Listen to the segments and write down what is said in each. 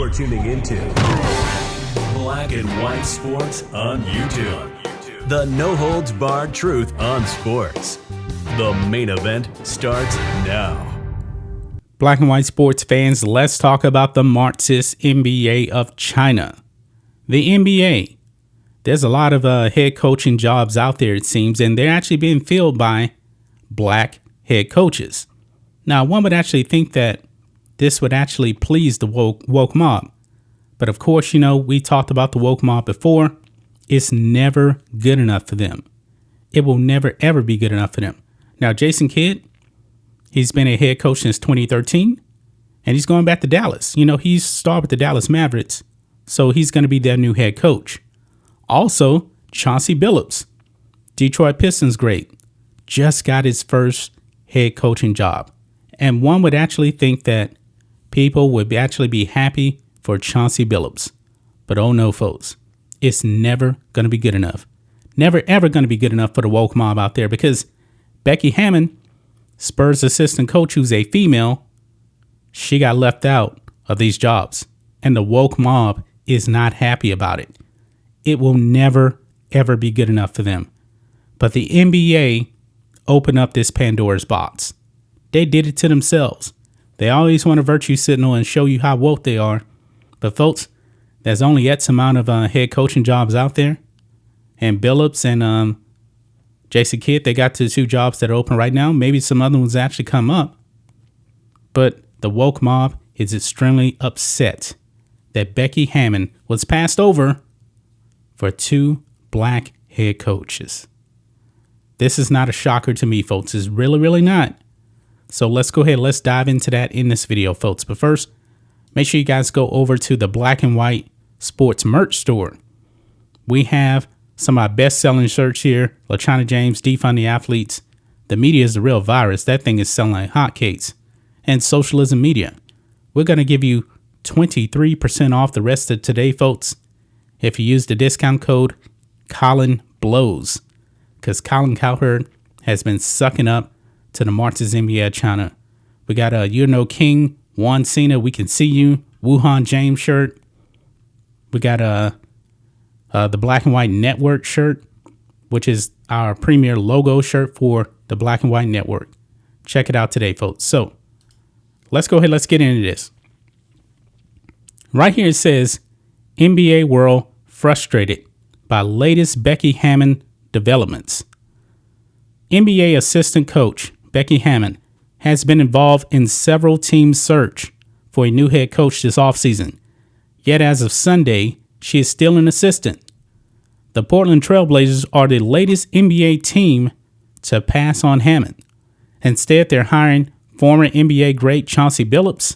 You're tuning into Black and White Sports on YouTube. The no-holds-barred truth on sports. The main event starts now. Black and white sports fans, let's talk about the Marxist NBA of China. The NBA, there's a lot of head coaching jobs out there, it seems, and they're actually being filled by black head coaches. Now, one would actually think that this would actually please the woke mob. But of course, you know, we talked about the woke mob before. It's never good enough for them. It will never, ever be good enough for them. Now, Jason Kidd, he's been a head coach since 2013, and he's going back to Dallas. You know, he's starred with the Dallas Mavericks, so he's going to be their new head coach. Also, Chauncey Billups, Detroit Pistons great, just got his first head coaching job. And one would actually think that people would actually be happy for Chauncey Billups. But oh no, folks, it's never going to be good enough. Never, ever going to be good enough for the woke mob out there, because Becky Hammon, Spurs assistant coach, who's a female, she got left out of these jobs. And the woke mob is not happy about it. It will never, ever be good enough for them. But the NBA opened up this Pandora's box. They did it to themselves. They always want to virtue signal and show you how woke they are. But folks, there's only X amount of head coaching jobs out there. And Billups and Jason Kidd, they got the two jobs that are open right now. Maybe some other ones actually come up. But the woke mob is extremely upset that Becky Hammon was passed over for two black head coaches. This is not a shocker to me, folks. It's really, really not. So let's go ahead. Let's dive into that in this video, folks. But first, make sure you guys go over to the Black and White Sports merch store. We have some of our best-selling shirts here. LaChina James, Defund the Athletes. The media is the real virus. That thing is selling like hotcakes. And Socialism Media. We're going to give you 23% off the rest of today, folks, if you use the discount code Colin Blows. Because Colin Cowherd has been sucking up to the Marxist NBA of China. We got a You're No King, Juan Cena, We Can See You, Wuhan James shirt. We got the Black and White Network shirt, which is our premier logo shirt for the Black and White Network. Check it out today, folks. So let's go ahead. Let's get into this. Right here it says, NBA world frustrated by latest Becky Hammon developments. NBA assistant coach Becky Hammon has been involved in several teams' search for a new head coach this offseason. Yet as of Sunday, she is still an assistant. The Portland Trail Blazers are the latest NBA team to pass on Hammon. Instead, they're hiring former NBA great Chauncey Billups.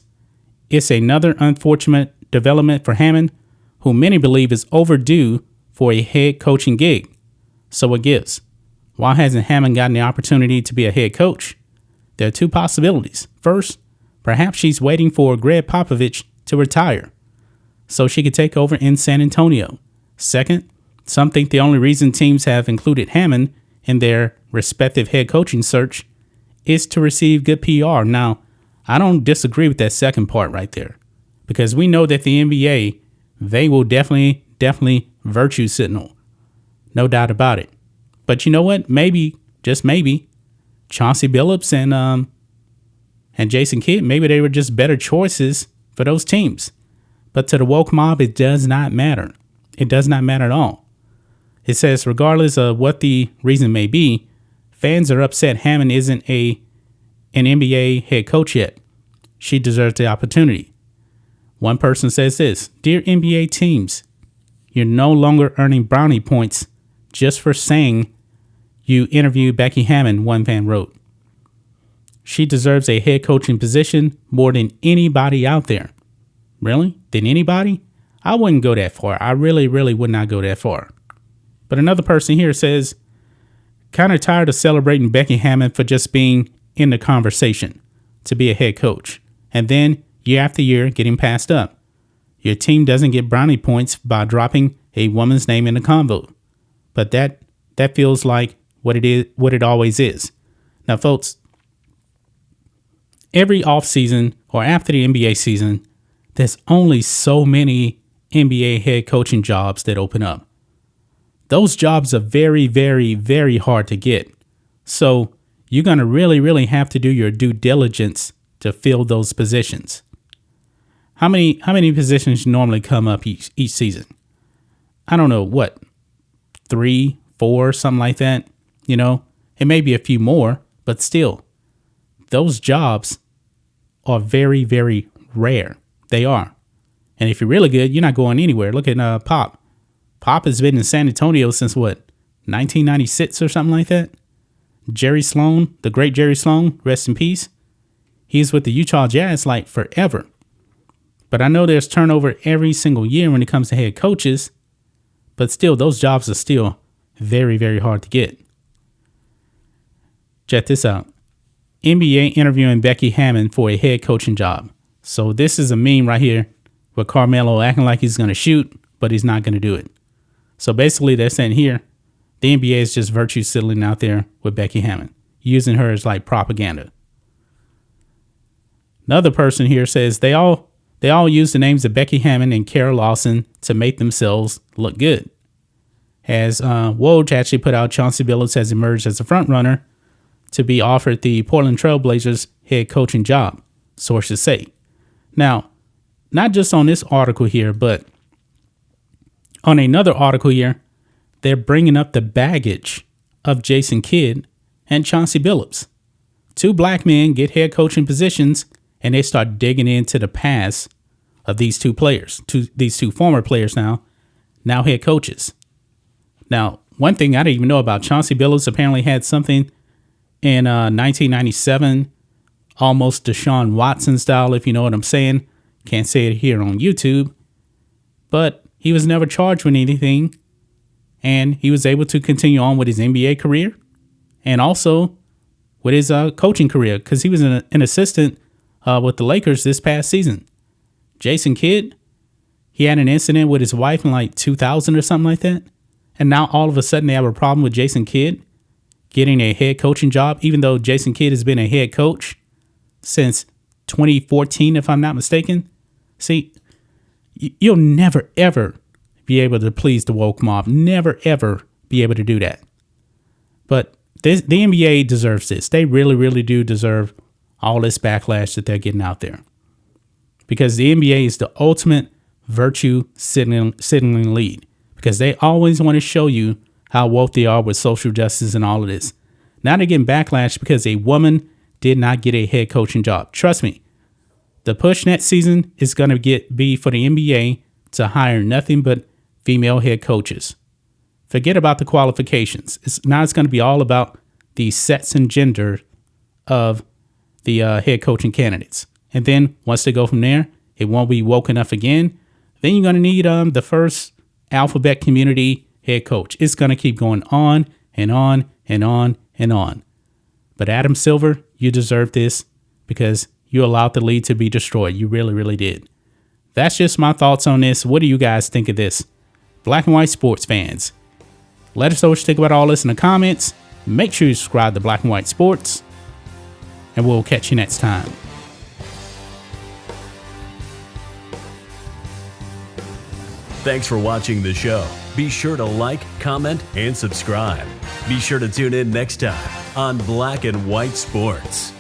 It's another unfortunate development for Hammon, who many believe is overdue for a head coaching gig. So what gives? Why hasn't Hammon gotten the opportunity to be a head coach? There are two possibilities. First, perhaps she's waiting for Greg Popovich to retire so she could take over in San Antonio. Second, some think the only reason teams have included Hammon in their respective head coaching search is to receive good PR. Now, I don't disagree with that second part right there, because we know that the NBA, they will definitely virtue signal. No doubt about it. But you know what? Maybe, just maybe, Chauncey Billups and Jason Kidd, maybe they were just better choices for those teams. But to the woke mob, it does not matter. It does not matter at all. It says, regardless of what the reason may be, fans are upset Hammon isn't an NBA head coach yet. She deserves the opportunity. One person says this, "Dear NBA teams, you're no longer earning brownie points just for saying you interviewed Becky Hammon," one fan wrote. "She deserves a head coaching position more than anybody out there." Really? Than anybody? I wouldn't go that far. I really would not go that far. But another person here says, "Kind of tired of celebrating Becky Hammon for just being in the conversation to be a head coach, and then year after year getting passed up. Your team doesn't get brownie points by dropping a woman's name in the convo. But that feels like what it always is." Now, folks, every offseason or after the NBA season, there's only so many NBA head coaching jobs that open up. Those jobs are very, very, very hard to get. So you're going to really, really have to do your due diligence to fill those positions. How many positions normally come up each season? I don't know, what, 3, 4, something like that. You know, it may be a few more, but still, those jobs are very, very rare. They are. And if you're really good, you're not going anywhere. Look at Pop. Pop has been in San Antonio since what, 1996 or something like that? Jerry Sloan, the great Jerry Sloan, rest in peace. He's with the Utah Jazz like forever. But I know there's turnover every single year when it comes to head coaches. But still, those jobs are still very, very hard to get. Check this out. NBA interviewing Becky Hammon for a head coaching job. So this is a meme right here with Carmelo acting like he's going to shoot, but he's not going to do it. So basically they're saying here, the NBA is just virtue signaling out there with Becky Hammon, using her as like propaganda. Another person here says they all use the names of Becky Hammon and Kara Lawson to make themselves look good. As Woj actually put out, Chauncey Billups has emerged as a front runner to be offered the Portland Trail Blazers head coaching job, sources say. Now, not just on this article here, but on another article here, they're bringing up the baggage of Jason Kidd and Chauncey Billups. 2 black men get head coaching positions, and they start digging into the past of these 2 players, these 2 former players now head coaches. Now, one thing I didn't even know about, Chauncey Billups apparently had something in 1997, almost Deshaun Watson style, if you know what I'm saying. Can't say it here on YouTube. But he was never charged with anything. And he was able to continue on with his NBA career and also with his coaching career, because he was an assistant with the Lakers this past season. Jason Kidd, he had an incident with his wife in like 2000 or something like that. And now all of a sudden they have a problem with Jason Kidd getting a head coaching job, even though Jason Kidd has been a head coach since 2014, if I'm not mistaken. See, you'll never, ever be able to please the woke mob. Never, ever be able to do that. But the NBA deserves this. They really, really do deserve all this backlash that they're getting out there. Because the NBA is the ultimate virtue signaling league. Because they always want to show you how woke they are with social justice and all of this. Now they're getting backlash because a woman did not get a head coaching job. Trust me, the push next season is going to be for the NBA to hire nothing but female head coaches. Forget about the qualifications. It's going to be all about the sex and gender of the head coaching candidates. And then once they go from there, it won't be woke enough again. Then you're going to need the first alphabet community head coach. It's going to keep going on and on and on and on. But Adam Silver, you deserve this because you allowed the league to be destroyed. You really, really did. That's just my thoughts on this. What do you guys think of this? Black and white sports fans, let us know what you think about all this in the comments. Make sure you subscribe to Black and White Sports, and we'll catch you next time. Thanks for watching the show. Be sure to like, comment, and subscribe. Be sure to tune in next time on Black and White Sports.